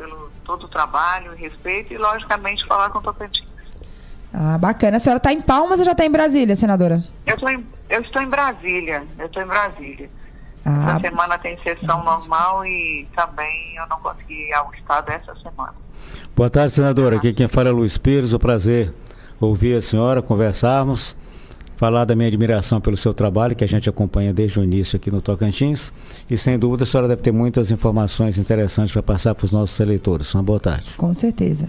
pelo todo o trabalho e respeito, e logicamente falar com o Tocantins. Ah, bacana. A senhora está em Palmas ou já está em Brasília, senadora? Eu estou em Brasília. Ah, essa semana tem sessão normal e também eu não consegui ir ao estado essa semana. Boa tarde, senadora. Aqui quem fala é Luiz Pires. O prazer ouvir a senhora, conversarmos, falar da minha admiração pelo seu trabalho, que a gente acompanha desde o início aqui no Tocantins. E sem dúvida a senhora deve ter muitas informações interessantes para passar para os nossos eleitores. Uma boa tarde. com certeza.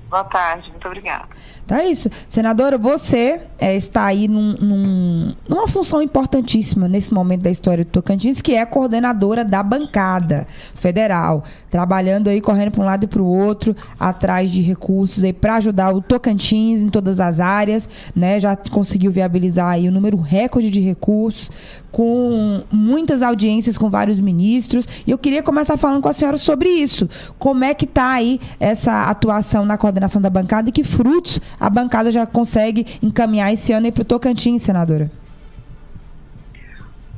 Boa tarde, muito obrigada. Então é isso. Senadora, você está aí numa função importantíssima nesse momento da história do Tocantins, que é a coordenadora da bancada federal, trabalhando aí, correndo para um lado e para o outro, atrás de recursos aí para ajudar o Tocantins em todas as áreas, né? Já conseguiu viabilizar aí um número recorde de recursos, com muitas audiências com vários ministros, e eu queria começar falando com a senhora sobre isso. Como é que está aí essa atuação na coordenação da bancada e que frutos a bancada já consegue encaminhar esse ano aí para o Tocantins, senadora?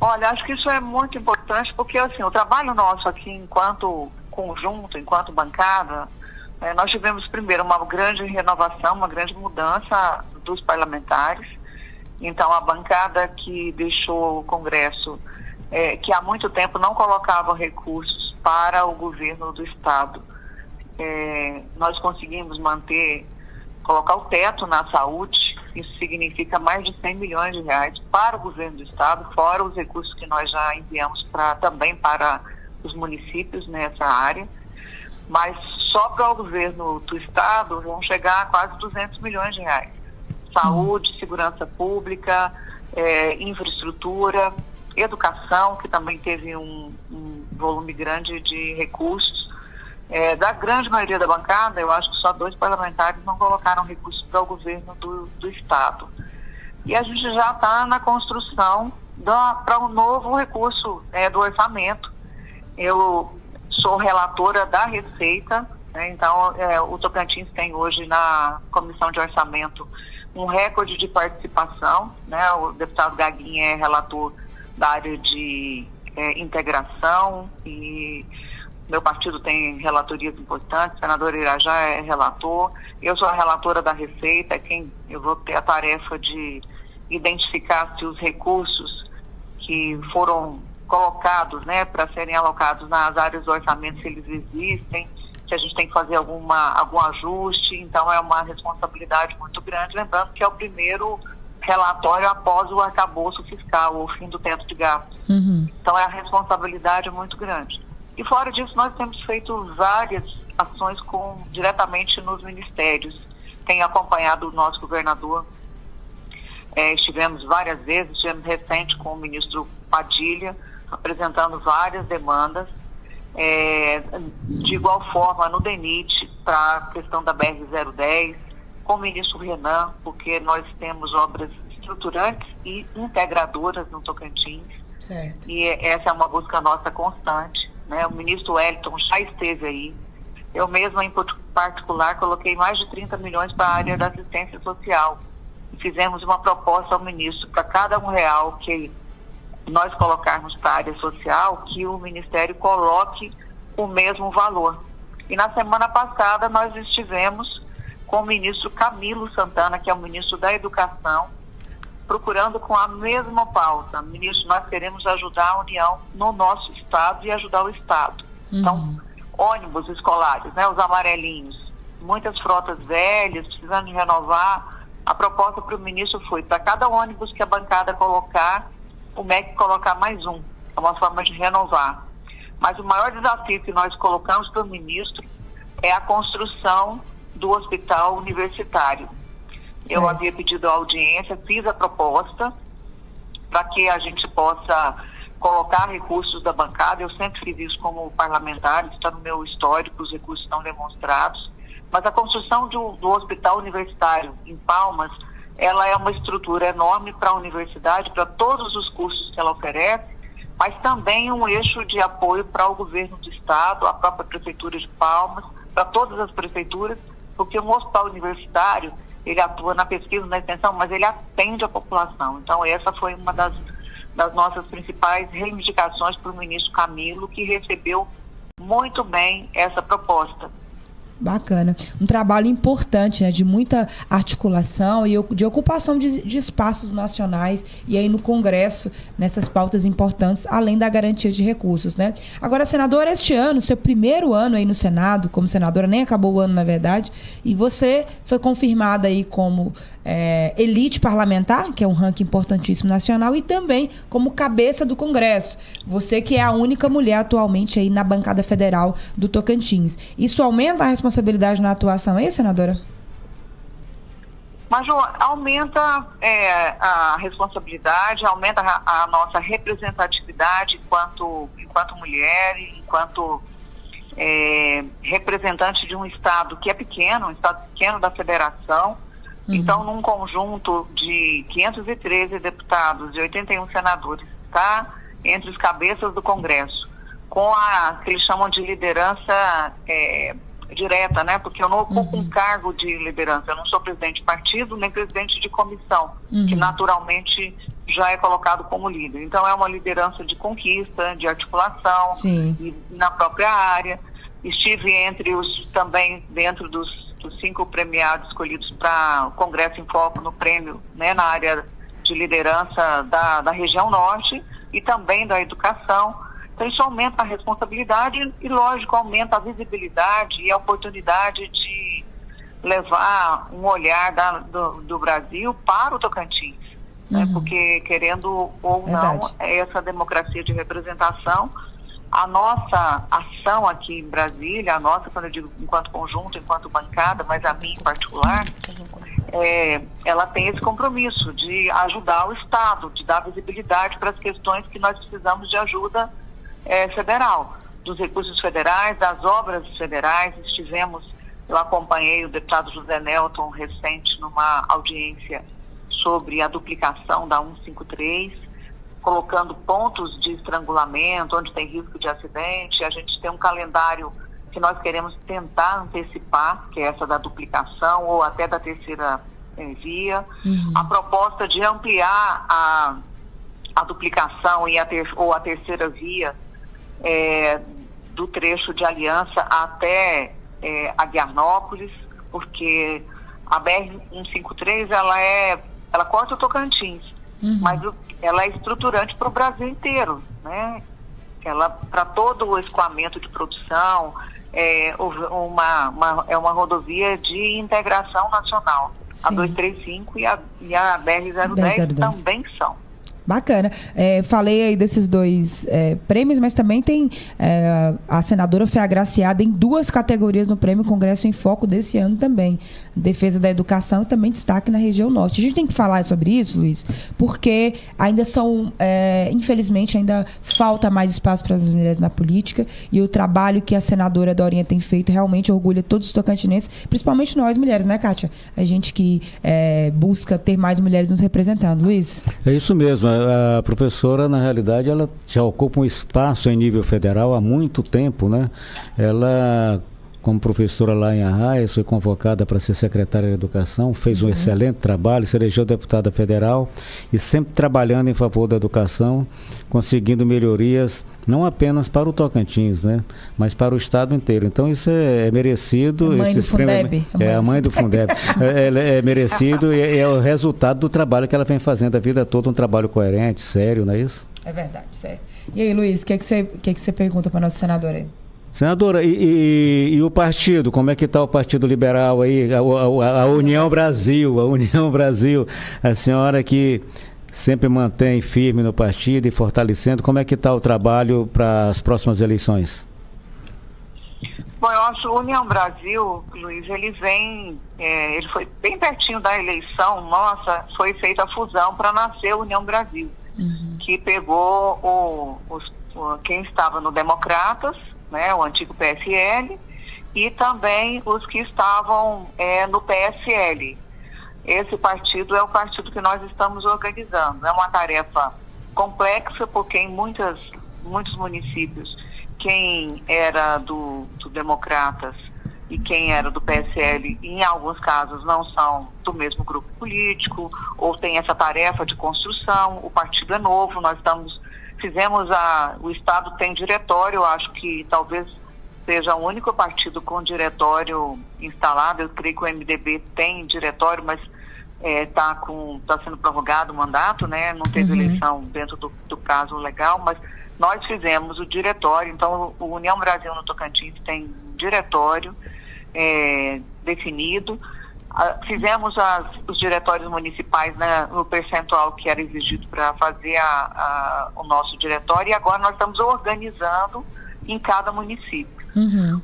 Olha, acho que isso é muito importante, porque assim, o trabalho nosso aqui enquanto conjunto, enquanto bancada, nós tivemos primeiro uma grande renovação, uma grande mudança dos parlamentares. Então, a bancada que deixou o Congresso, que há muito tempo não colocava recursos para o governo do Estado, nós conseguimos colocar o teto na saúde. Isso significa mais de 100 milhões de reais para o governo do Estado, fora os recursos que nós já enviamos também para os municípios nessa área. Mas só para o governo do Estado vão chegar a quase 200 milhões de reais. Saúde, segurança pública, infraestrutura, educação, que também teve um volume grande de recursos. Da grande maioria da bancada, eu acho que só 2 parlamentares não colocaram recursos para o governo do Estado. E a gente já está na construção para um novo recurso do orçamento. Eu sou relatora da Receita, né? Então o Tocantins tem hoje na Comissão de Orçamento um recorde de participação, né? O deputado Gaguinha é relator da área de integração, e meu partido tem relatorias importantes, o senador Irajá é relator, eu sou a relatora da Receita, eu vou ter a tarefa de identificar se os recursos que foram colocados, né, para serem alocados nas áreas do orçamento, se eles existem, se a gente tem que fazer algum ajuste. Então é uma responsabilidade muito grande, lembrando que é o primeiro relatório após o arcabouço fiscal, o fim do teto de gastos. Então a responsabilidade é muito grande. E fora disso, nós temos feito várias ações diretamente nos ministérios. Tenho acompanhado o nosso governador, estivemos várias vezes, estivemos recente com o ministro Padilha, apresentando várias demandas. De igual forma no DENIT, para a questão da BR-010, com o ministro Renan, porque nós temos obras estruturantes e integradoras no Tocantins. Certo. E essa é uma busca nossa constante, né? O ministro Wellington já esteve aí. Eu mesma, em particular, coloquei mais de 30 milhões para a área da assistência social. E fizemos uma proposta ao ministro para cada R$1 que nós colocarmos para a área social, que o Ministério coloque o mesmo valor. E na semana passada nós estivemos com o ministro Camilo Santana, que é o ministro da Educação, procurando com a mesma pauta. Ministro, nós queremos ajudar a União no nosso estado e ajudar o estado. Então, ônibus escolares, né, os amarelinhos, muitas frotas velhas, precisando de renovar. A proposta para o ministro foi, para cada ônibus que a bancada colocar, o MEC colocar mais um. É uma forma de renovar. Mas o maior desafio que nós colocamos para o ministro é a construção do hospital universitário. Sim. Eu havia pedido a audiência, fiz a proposta para que a gente possa colocar recursos da bancada. Eu sempre fiz isso como parlamentar, está no meu histórico, os recursos estão demonstrados. Mas a construção do hospital universitário em Palmas, ela é uma estrutura enorme para a universidade, para todos os cursos que ela oferece, mas também um eixo de apoio para o governo do estado, a própria prefeitura de Palmas, para todas as prefeituras, porque um hospital universitário, ele atua na pesquisa, na extensão, mas ele atende a população. Então essa foi uma das nossas principais reivindicações para o ministro Camilo, que recebeu muito bem essa proposta. Bacana. Um trabalho importante, né, de muita articulação e de ocupação de espaços nacionais e aí no Congresso, nessas pautas importantes, além da garantia de recursos, né? Agora, senadora, este ano, seu primeiro ano aí no Senado, como senadora, nem acabou o ano, na verdade, e você foi confirmada aí como elite parlamentar, que é um ranking importantíssimo nacional, e também como cabeça do Congresso. Você que é a única mulher atualmente aí na bancada federal do Tocantins. Isso aumenta a responsabilidade na atuação aí, senadora? Mas aumenta a responsabilidade, aumenta a nossa representatividade enquanto mulher, enquanto representante de um estado que é pequeno, um estado pequeno da federação. Então, num conjunto de 513 deputados e 81 senadores, está entre os cabeças do Congresso, com a que eles chamam de liderança direta, né? Porque eu não ocupo um cargo de liderança, eu não sou presidente de partido, nem presidente de comissão, que naturalmente já é colocado como líder. Então, é uma liderança de conquista, de articulação, e na própria área. Estive também dentro dos 5 premiados escolhidos para o Congresso em Foco no prêmio, né, na área de liderança da região norte e também da educação. Então isso aumenta a responsabilidade e, lógico, aumenta a visibilidade e a oportunidade de levar um olhar do Brasil para o Tocantins, né, porque, querendo ou não, essa democracia de representação, a nossa ação aqui em Brasília, quando eu digo enquanto conjunto, enquanto bancada, mas a minha em particular, ela tem esse compromisso de ajudar o Estado, de dar visibilidade para as questões que nós precisamos de ajuda federal, dos recursos federais, das obras federais. Eu acompanhei o deputado José Nelton recente numa audiência sobre a duplicação da 153, colocando pontos de estrangulamento, onde tem risco de acidente. A gente tem um calendário que nós queremos tentar antecipar, que é essa da duplicação ou até da terceira via. A proposta de ampliar a duplicação ou a terceira via do trecho de Aliança até Aguiarnópolis, porque a BR-153 ela corta o Tocantins, mas ela é estruturante para o Brasil inteiro, né? Para todo o escoamento de produção, é uma rodovia de integração nacional. Sim. A 235 e a BR-010 também são. Bacana. Falei aí desses 2 prêmios, mas também tem a senadora foi agraciada em 2 categorias no Prêmio Congresso em Foco desse ano também. Defesa da educação e também destaque na região norte. A gente tem que falar sobre isso, Luiz, porque ainda infelizmente, ainda falta mais espaço para as mulheres na política, e o trabalho que a senadora Dorinha tem feito realmente orgulha todos os tocantinenses, principalmente nós mulheres, né, Kátia? A gente que busca ter mais mulheres nos representando. Luiz? É isso mesmo. A professora, na realidade, ela já ocupa um espaço em nível federal há muito tempo, né? Ela, como professora lá em Arraias, foi convocada para ser secretária de Educação, fez um excelente trabalho, se elegeu deputada federal e sempre trabalhando em favor da educação, conseguindo melhorias não apenas para o Tocantins, né, mas para o estado inteiro. Então isso é merecido. A mãe do Fundeb. A mãe do Fundeb. É merecido e é o resultado do trabalho que ela vem fazendo a vida toda, um trabalho coerente, sério, não é isso? É verdade, sério. E aí, Luiz, o que você pergunta para a nossa senadora aí? Senadora, e o partido, como é que está o Partido Liberal aí, a União Brasil, a senhora que sempre mantém firme no partido e fortalecendo, como é que está o trabalho para as próximas eleições? Bom, eu acho que a União Brasil, Luiz, ele foi bem pertinho da eleição nossa, foi feita a fusão para nascer a União Brasil, que pegou quem estava no Democratas, né, o antigo PSL, e também os que estavam no PSL. Esse partido é o partido que nós estamos organizando. É uma tarefa complexa, porque em muitos municípios, quem era do Democratas e quem era do PSL, em alguns casos, não são do mesmo grupo político, ou tem essa tarefa de construção. O partido é novo, o Estado tem diretório, eu acho que talvez seja o único partido com diretório instalado. Eu creio que o MDB tem diretório, mas está sendo prorrogado o mandato, né? Não teve eleição dentro do prazo legal, mas nós fizemos o diretório. Então, o União Brasil no Tocantins tem diretório definido. Fizemos os diretórios municipais, né, no percentual que era exigido para fazer o nosso diretório, e agora nós estamos organizando em cada município.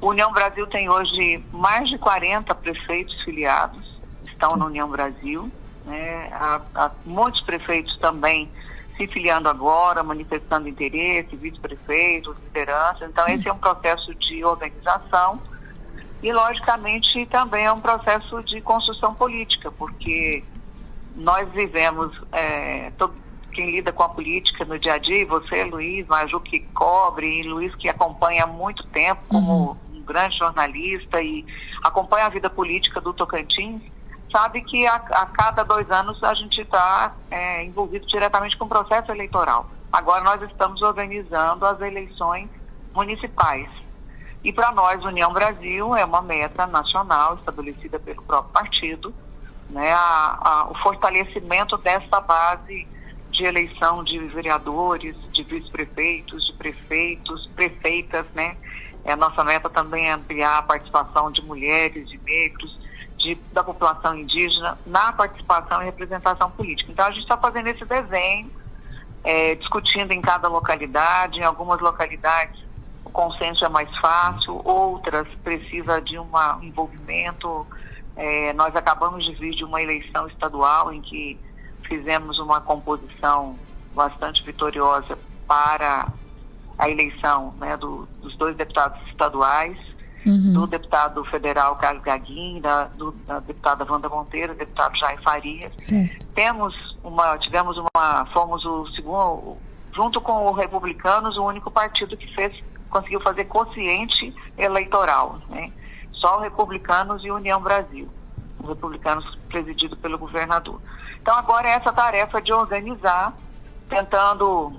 O União Brasil tem hoje mais de 40 prefeitos filiados, estão na União Brasil, né? Há muitos prefeitos também se filiando agora, manifestando interesse, vice-prefeitos, lideranças. Então, esse é um processo de organização e, logicamente, também é um processo de construção política, porque nós vivemos, quem lida com a política no dia a dia, você, Luiz, Maju, que cobre, e Luiz, que acompanha há muito tempo como um grande jornalista e acompanha a vida política do Tocantins, sabe que a cada 2 anos a gente está envolvido diretamente com o processo eleitoral. Agora nós estamos organizando as eleições municipais. E para nós, União Brasil, é uma meta nacional estabelecida pelo próprio partido, né, o fortalecimento dessa base de eleição de vereadores, de vice-prefeitos, de prefeitos, prefeitas, né? A nossa meta também é ampliar a participação de mulheres, de negros, da população indígena na participação e representação política. Então, a gente está fazendo esse desenho, discutindo em cada localidade. Em algumas localidades o consenso é mais fácil, outras precisa de um envolvimento. Nós acabamos de vir de uma eleição estadual em que fizemos uma composição bastante vitoriosa para a eleição, né, dos 2 deputados estaduais, do deputado federal Carlos Gaguin, da deputada Wanda Monteiro, deputado Jair Farias. Certo. Fomos o segundo, junto com os Republicanos, o único partido que conseguiu fazer quociente eleitoral, né? Só os Republicanos e União Brasil. Os Republicanos presidido pelo governador. Então, agora é essa tarefa de organizar, tentando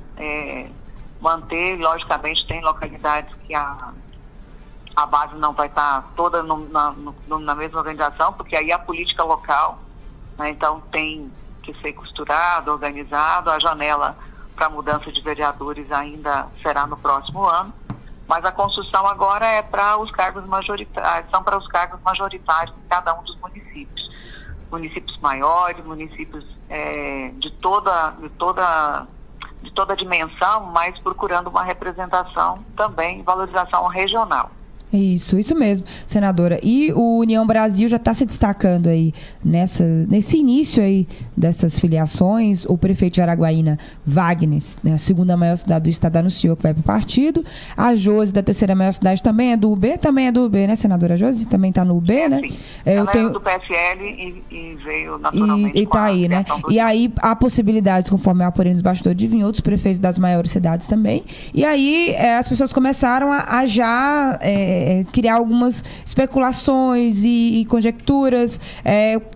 manter. Logicamente, tem localidades que a base não vai estar toda na mesma organização, porque aí é a política local, né? Então tem que ser costurado, organizado. A janela para mudança de vereadores ainda será no próximo ano, mas a construção agora é para os cargos majoritários, são para os cargos majoritários de cada um dos municípios maiores, municípios de toda dimensão, mas procurando uma representação também, valorização regional. Isso mesmo, senadora. E o União Brasil já está se destacando aí nesse início aí dessas filiações. O prefeito de Araguaína, Wagner, né, a segunda maior cidade do estado, anunciou que vai para o partido. A Josi, da terceira maior cidade, também é do UB, né, senadora Josi? Também está no UB, né? Ela é do PSL e veio naturalmente. E está aí, né? E aí há possibilidades, conforme eu apurei nos bastidores, de vir outros prefeitos das maiores cidades também. E aí as pessoas começaram a já criar algumas especulações e conjecturas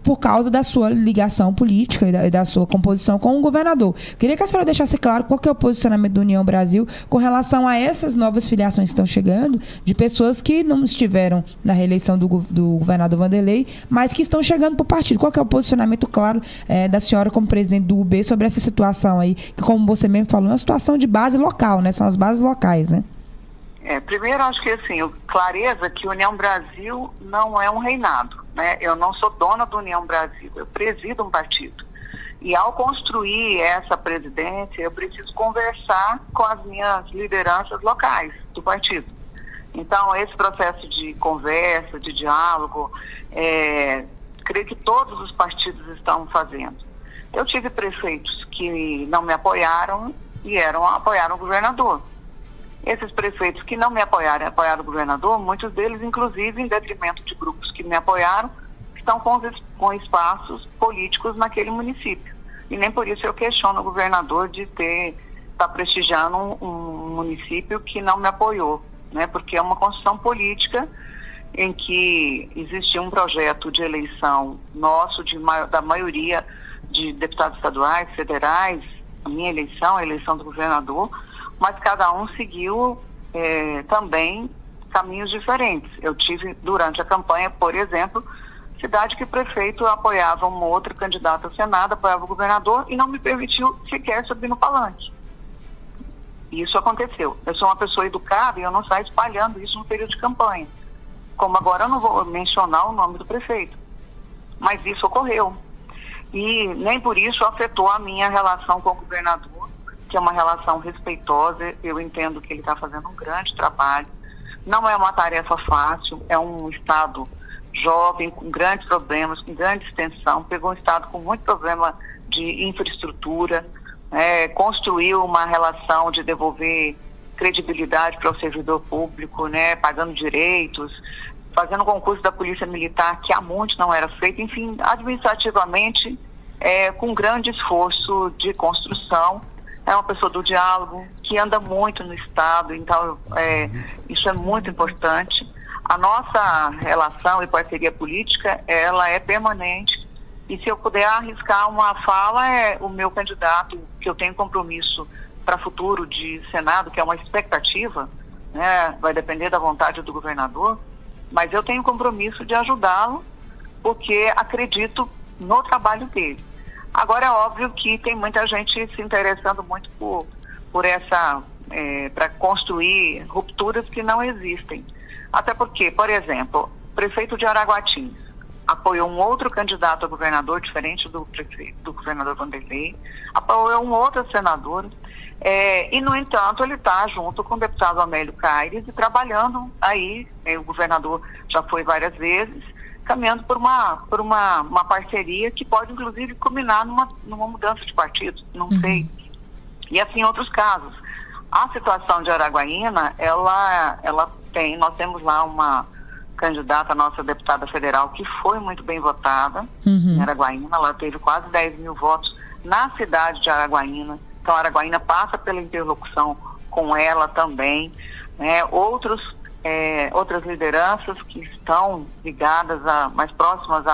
por causa da sua ligação política e da sua composição com o governador. Queria que a senhora deixasse claro qual que é o posicionamento da União Brasil com relação a essas novas filiações que estão chegando, de pessoas que não estiveram na reeleição do governador Wanderlei, mas que estão chegando para o partido. Qual que é o posicionamento claro da senhora como presidente do UB sobre essa situação aí, que, como você mesmo falou, é uma situação de base local, né? São as bases locais, né? Primeiro, acho que assim, clareza que União Brasil não é um reinado, né? Eu não sou dona do União Brasil, eu presido um partido. E ao construir essa presidência, eu preciso conversar com as minhas lideranças locais do partido. Então, esse processo de conversa, de diálogo, creio que todos os partidos estão fazendo. Eu tive prefeitos que não me apoiaram e apoiaram o governador. Esses prefeitos que não me apoiaram o governador, muitos deles, inclusive, em detrimento de grupos que me apoiaram, estão com espaços políticos naquele município. E nem por isso eu questiono o governador de estar prestigiando um município que não me apoiou, né? Porque é uma construção política em que existe um projeto de eleição nosso, da maioria de deputados estaduais, federais, a minha eleição, a eleição do governador, mas cada um seguiu também caminhos diferentes. Eu tive, durante a campanha, por exemplo, cidade que o prefeito apoiava um outro candidato ao Senado, apoiava o governador e não me permitiu sequer subir no palanque. Isso aconteceu. Eu sou uma pessoa educada e eu não saio espalhando isso no período de campanha. Como agora eu não vou mencionar o nome do prefeito. Mas isso ocorreu. E nem por isso afetou a minha relação com o governador, que é uma relação respeitosa. Eu entendo que ele está fazendo um grande trabalho. Não é uma tarefa fácil, é um estado jovem, com grandes problemas, com grande extensão, pegou um estado com muito problema de infraestrutura, construiu uma relação de devolver credibilidade para o servidor público, pagando direitos, fazendo concurso da Polícia Militar, que há muito não era feito, enfim, administrativamente, com grande esforço de construção. É uma pessoa do diálogo, que anda muito no Estado, então isso é muito importante. A nossa relação e parceria política, ela é permanente, e se eu puder arriscar uma fala, o meu candidato, que eu tenho compromisso para futuro de Senado, que é uma expectativa, vai depender da vontade do governador, mas eu tenho compromisso de ajudá-lo, porque acredito no trabalho dele. Agora é óbvio que tem muita gente se interessando muito por essa, para construir rupturas que não existem. Até porque, por exemplo, o prefeito de Araguatins apoiou um outro candidato a governador, diferente do governador Vanderlei, apoiou um outro senador, e, no entanto, ele está junto com o deputado Amélio Caires e trabalhando aí, o governador já foi várias vezes, caminhando por uma parceria que pode, inclusive, culminar numa mudança de partido, não sei. E assim, outros casos. A situação de Araguaína, nós temos lá uma candidata, nossa deputada federal, que foi muito bem votada em Araguaína, ela teve quase 10 mil votos na cidade de Araguaína, então Araguaína passa pela interlocução com ela também, outras lideranças que estão ligadas, mais próximas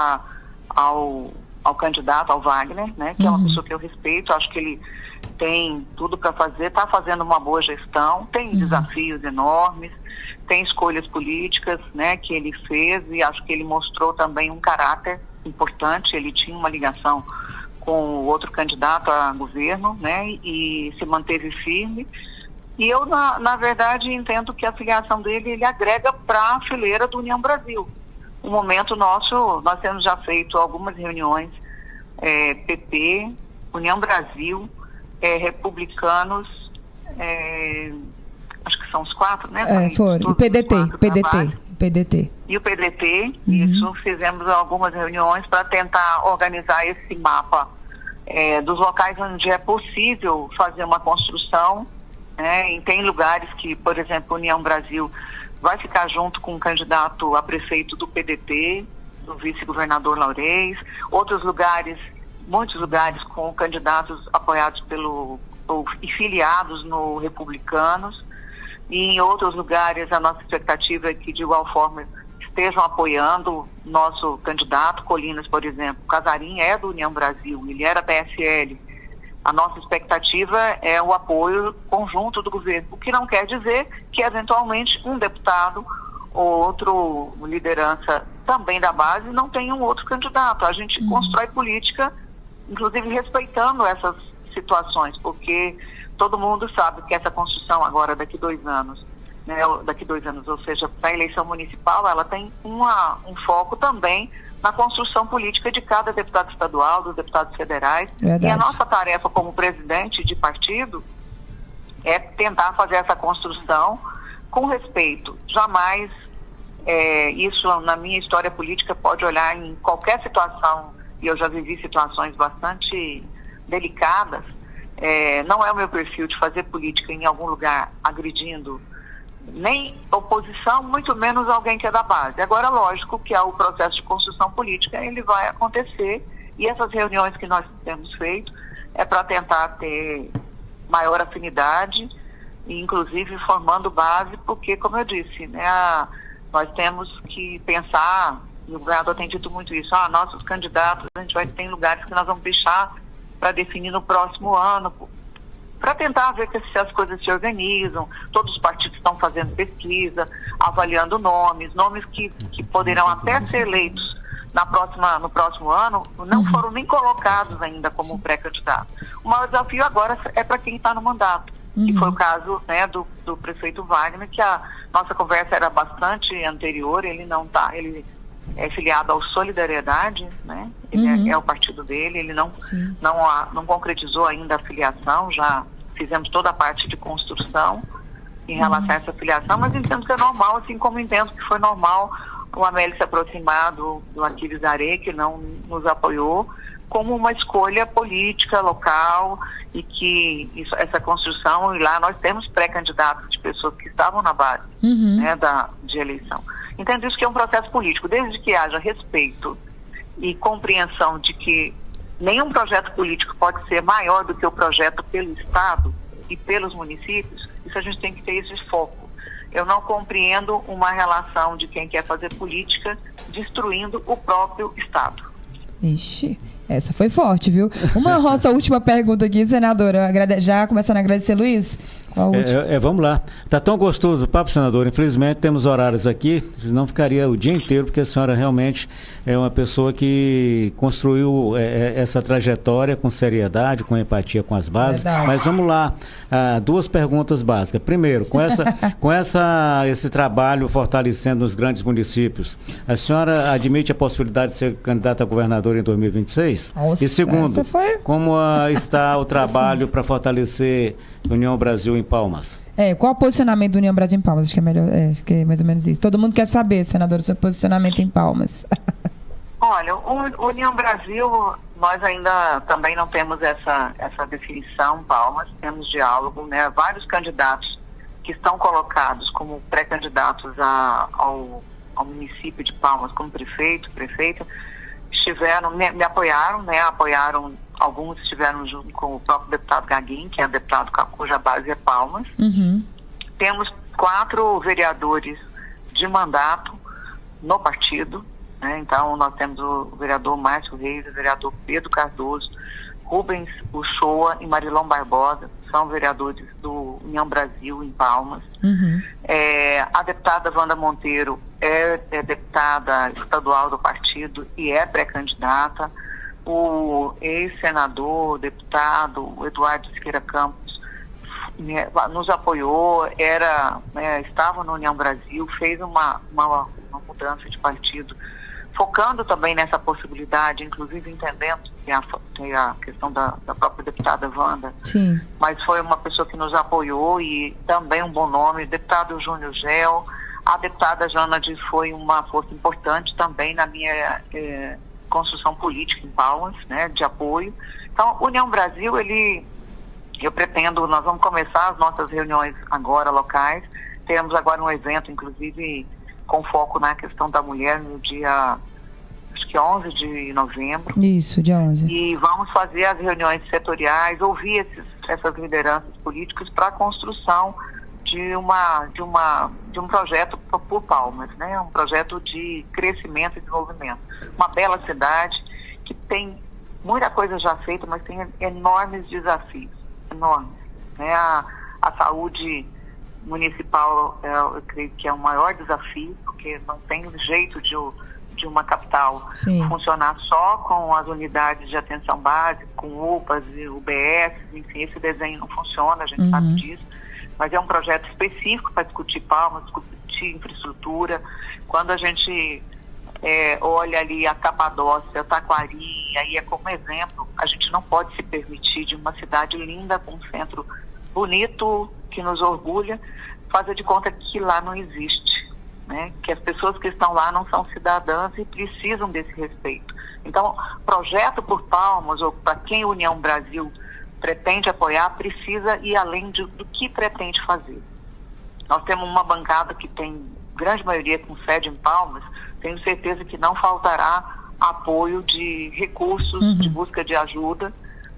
ao candidato, ao Wagner, que é uma pessoa que eu respeito, acho que ele tem tudo para fazer, está fazendo uma boa gestão, tem desafios enormes, tem escolhas políticas, que ele fez, e acho que ele mostrou também um caráter importante. Ele tinha uma ligação com o outro candidato a governo, e se manteve firme. E eu, na verdade, entendo que a filiação dele, ele agrega para a fileira do União Brasil. No momento nosso, nós temos já feito algumas reuniões, PP, União Brasil, republicanos, acho que são os 4, foram. E PDT. E o PDT, isso, fizemos algumas reuniões para tentar organizar esse mapa dos locais onde é possível fazer uma construção, e tem lugares que, por exemplo, União Brasil vai ficar junto com um candidato a prefeito do PDT, do vice-governador Laurez, muitos lugares com candidatos apoiados e filiados no Republicanos, e em outros lugares a nossa expectativa é que, de igual forma, estejam apoiando nosso candidato. Colinas, por exemplo, Casarim é do União Brasil, ele era PSL. A nossa expectativa é o apoio conjunto do governo, o que não quer dizer que, eventualmente, um deputado ou outro liderança também da base não tenha um outro candidato. A gente constrói política, inclusive respeitando essas situações, porque todo mundo sabe que essa construção agora, daqui 2 anos, ou seja, para a eleição municipal, ela tem um foco também na construção política de cada deputado estadual, dos deputados federais. Verdade. E a nossa tarefa como presidente de partido é tentar fazer essa construção com respeito. Jamais, isso na minha história política pode olhar em qualquer situação, e eu já vivi situações bastante delicadas, não é o meu perfil de fazer política em algum lugar agredindo nem oposição, muito menos alguém que é da base. Agora, lógico que o processo de construção política, ele vai acontecer, e essas reuniões que nós temos feito é para tentar ter maior afinidade, inclusive formando base, porque, como eu disse, nós temos que pensar, e o governador tem dito muito isso, nossos candidatos, a gente vai ter lugares que nós vamos deixar para definir no próximo ano, para tentar ver se as coisas se organizam. Todos os partidos estão fazendo pesquisa, avaliando nomes que poderão até ser eleitos no próximo ano, não foram nem colocados ainda como pré-candidato. O maior desafio agora é para quem está no mandato. E foi o caso, né, do prefeito Wagner, que a nossa conversa era bastante anterior. Ele não está, ele é filiado ao Solidariedade, né? Ele é o partido dele, ele não concretizou ainda a filiação. Já fizemos toda a parte de construção em relação a essa filiação, mas entendo que é normal, assim como entendo que foi normal o Amélio se aproximar do Aquiles Areia, que não nos apoiou, como uma escolha política local, e que essa construção, e lá nós temos pré-candidatos de pessoas que estavam na base, né, de eleição. Entendo isso que é um processo político, desde que haja respeito e compreensão de que nenhum projeto político pode ser maior do que o projeto pelo Estado e pelos municípios. Isso a gente tem que ter esse foco. Eu não compreendo uma relação de quem quer fazer política destruindo o próprio Estado. Ixi, essa foi forte, viu? Uma nossa última pergunta aqui, senadora. Já começando a agradecer, Luiz. Vamos lá. Tá tão gostoso o papo, senador. Infelizmente temos horários aqui, senão ficaria o dia inteiro, porque a senhora realmente é uma pessoa que construiu essa trajetória com seriedade, com empatia com as bases. Verdade. Mas vamos lá, duas perguntas básicas. Primeiro, com esse trabalho fortalecendo os grandes municípios, a senhora admite a possibilidade de ser candidata a governadora em 2026? Nossa, e segundo, como está o trabalho para fortalecer União Brasil em Palmas? Qual o posicionamento do União Brasil em Palmas? Acho que é melhor, acho que é mais ou menos isso. Todo mundo quer saber, senador, o seu posicionamento em Palmas. Olha, o União Brasil, nós ainda também não temos essa definição em Palmas, temos diálogo, né? Vários candidatos que estão colocados como pré-candidatos ao município de Palmas, como prefeita, me apoiaram, né? Alguns estiveram junto com o próprio deputado Gaguinho, que é deputado cuja base é Palmas. Temos 4 vereadores de mandato no partido, né? Então nós temos o vereador Márcio Reis, o vereador Pedro Cardoso, Rubens Uchoa e Marilão Barbosa, são vereadores do União Brasil em Palmas. A deputada Wanda Monteiro é deputada estadual do partido e é pré-candidata. O ex-senador, deputado Eduardo Siqueira Campos nos apoiou, estava na União Brasil, fez uma mudança de partido, focando também nessa possibilidade, inclusive entendendo que a questão da própria deputada Wanda. Sim. Mas foi uma pessoa que nos apoiou, e também um bom nome, o deputado Júnior Gel. A deputada Janade foi uma força importante também na minha construção política em Palmas, né, de apoio. Então, União Brasil, nós vamos começar as nossas reuniões agora locais. Temos agora um evento, inclusive, com foco na questão da mulher, no dia, acho que 11 de novembro. Isso, dia 11. E vamos fazer as reuniões setoriais, ouvir essas lideranças políticas para a construção de um projeto por Palmas, né? Um projeto de crescimento e desenvolvimento. Uma bela cidade que tem muita coisa já feita, mas tem enormes desafios, enormes, né? A saúde municipal, eu creio que é o maior desafio, porque não tem jeito de uma capital funcionar só com as unidades de atenção básica, com UPAs e UBS, enfim, esse desenho não funciona, a gente sabe disso. Mas é um projeto específico para discutir Palmas, discutir infraestrutura. Quando a gente olha ali a Capadócia, Taquari, aí é como exemplo, a gente não pode se permitir, de uma cidade linda, com um centro bonito, que nos orgulha, fazer de conta que lá não existe, né? Que as pessoas que estão lá não são cidadãs e precisam desse respeito. Então, projeto por Palmas, ou para quem a União Brasil pretende apoiar, precisa ir além do que pretende fazer. Nós temos uma bancada que tem grande maioria com sede em Palmas, tenho certeza que não faltará apoio de recursos, de busca de ajuda,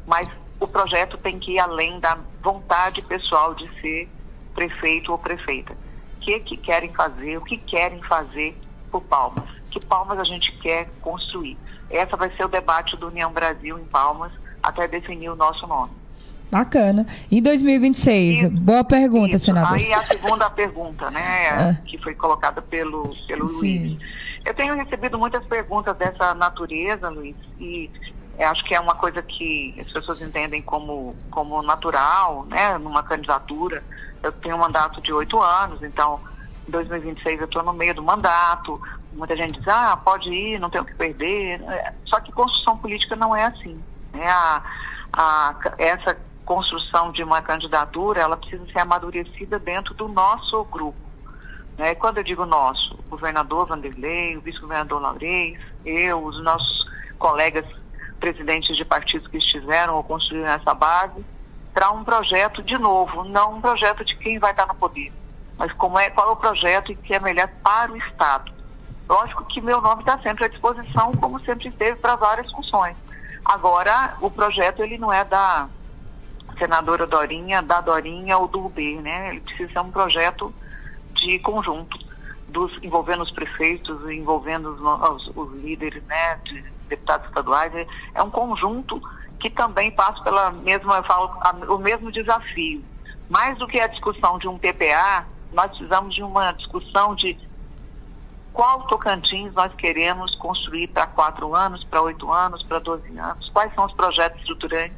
mas o projeto tem que ir além da vontade pessoal de ser prefeito ou prefeita. O que querem fazer, o que querem fazer por Palmas? Que Palmas a gente quer construir? Essa vai ser o debate do União Brasil em Palmas, até definir o nosso nome. Bacana. Em 2026, boa pergunta, senador. Aí a segunda pergunta, né, que foi colocada pelo Luiz. Eu tenho recebido muitas perguntas dessa natureza, Luiz, e acho que é uma coisa que as pessoas entendem como natural, né, numa candidatura. Eu tenho um mandato de 8 anos, então em 2026 eu estou no meio do mandato. Muita gente diz, pode ir, não tem o que perder. Só que construção política não é assim, né? Essa construção de uma candidatura, ela precisa ser amadurecida dentro do nosso grupo, né? Quando eu digo nosso, o governador Vanderlei, o vice-governador Laurez, eu, os nossos colegas presidentes de partidos que estiveram ou construíram essa base, para um projeto de novo, não um projeto de quem vai estar no poder, mas qual é o projeto e que é melhor para o Estado. Lógico que meu nome está sempre à disposição, como sempre esteve, para várias funções. Agora, o projeto ele não é da senadora Dorinha, da Dorinha ou do UB, né? Ele precisa ser um projeto de conjunto, envolvendo os prefeitos, envolvendo os líderes, né, de deputados estaduais. É um conjunto que também passa pela mesma, o mesmo desafio. Mais do que a discussão de um PPA, nós precisamos de uma discussão de qual Tocantins nós queremos construir para 4 anos, para 8 anos, para 12 anos, quais são os projetos estruturantes.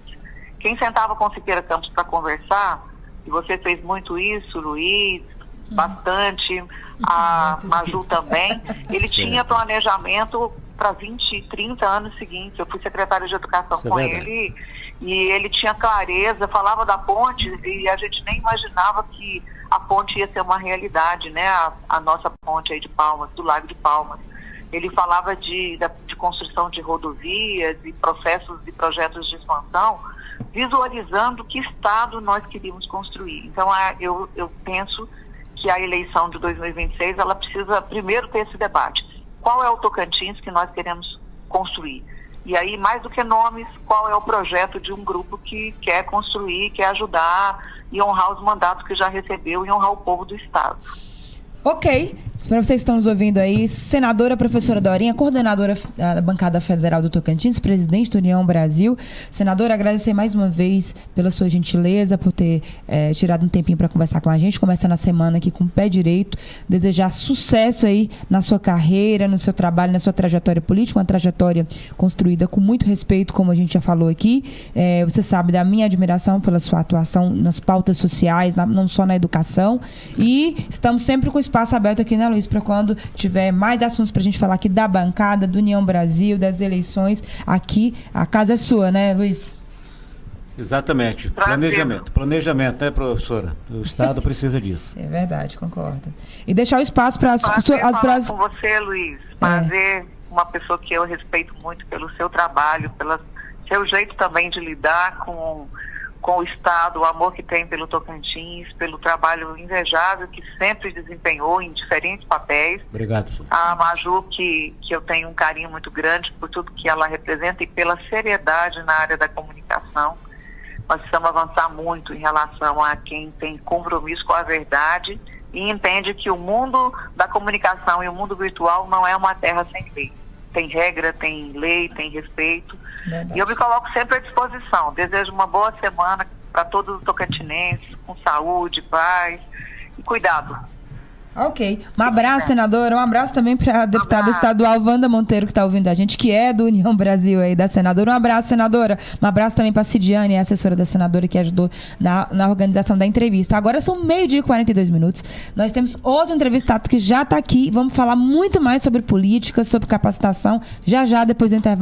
Quem sentava com Siqueira Campos para conversar, e você fez muito isso, Luiz, bastante, a Maju também, ele tinha planejamento para 20, 30 anos seguintes. Eu fui secretária de Educação com ele, e ele tinha clareza, falava da ponte, e a gente nem imaginava que a ponte ia ser uma realidade, né? A nossa ponte aí de Palmas, do Lago de Palmas. Ele falava de construção de rodovias e processos e projetos de expansão, visualizando que estado nós queríamos construir. Então, eu penso que a eleição de 2026, ela precisa primeiro ter esse debate. Qual é o Tocantins que nós queremos construir? E aí, mais do que nomes, qual é o projeto de um grupo que quer construir, quer ajudar e honrar os mandatos que já recebeu e honrar o povo do Estado. Ok. Para vocês que estão nos ouvindo aí, senadora professora Dorinha, coordenadora da bancada federal do Tocantins, presidente do União Brasil. Senadora, agradecer mais uma vez pela sua gentileza, por ter tirado um tempinho para conversar com a gente, começando a semana aqui com o pé direito, desejar sucesso aí na sua carreira, no seu trabalho, na sua trajetória política, uma trajetória construída com muito respeito, como a gente já falou aqui. Você sabe da minha admiração pela sua atuação nas pautas sociais, não só na educação, e estamos sempre com o espaço aberto aqui, né, Luiz, para quando tiver mais assuntos para a gente falar aqui da bancada, do União Brasil, das eleições, aqui a casa é sua, né, Luiz? Exatamente. Planejamento, né, professora? O Estado precisa disso. É verdade, concordo. E deixar o espaço para falar com você, Luiz. Prazer, uma pessoa que eu respeito muito pelo seu trabalho, pelo seu jeito também de lidar com o Estado, o amor que tem pelo Tocantins, pelo trabalho invejável que sempre desempenhou em diferentes papéis. Obrigado, professor. A Maju, que eu tenho um carinho muito grande por tudo que ela representa e pela seriedade na área da comunicação. Nós precisamos avançar muito em relação a quem tem compromisso com a verdade e entende que o mundo da comunicação e o mundo virtual não é uma terra sem lei. Tem regra, tem lei, tem respeito. Verdade. E eu me coloco sempre à disposição. Desejo uma boa semana para todos os tocantinenses, com saúde, paz e cuidado. Ok. Um abraço, senadora. Um abraço também para a deputada estadual Wanda Monteiro, que está ouvindo a gente, que é do União Brasil aí, da senadora. Um abraço, senadora. Um abraço também para a Cidiane, a assessora da senadora, que ajudou na organização da entrevista. Agora são 12h42. Nós temos outro entrevistado que já está aqui. Vamos falar muito mais sobre política, sobre capacitação, já depois do intervalo.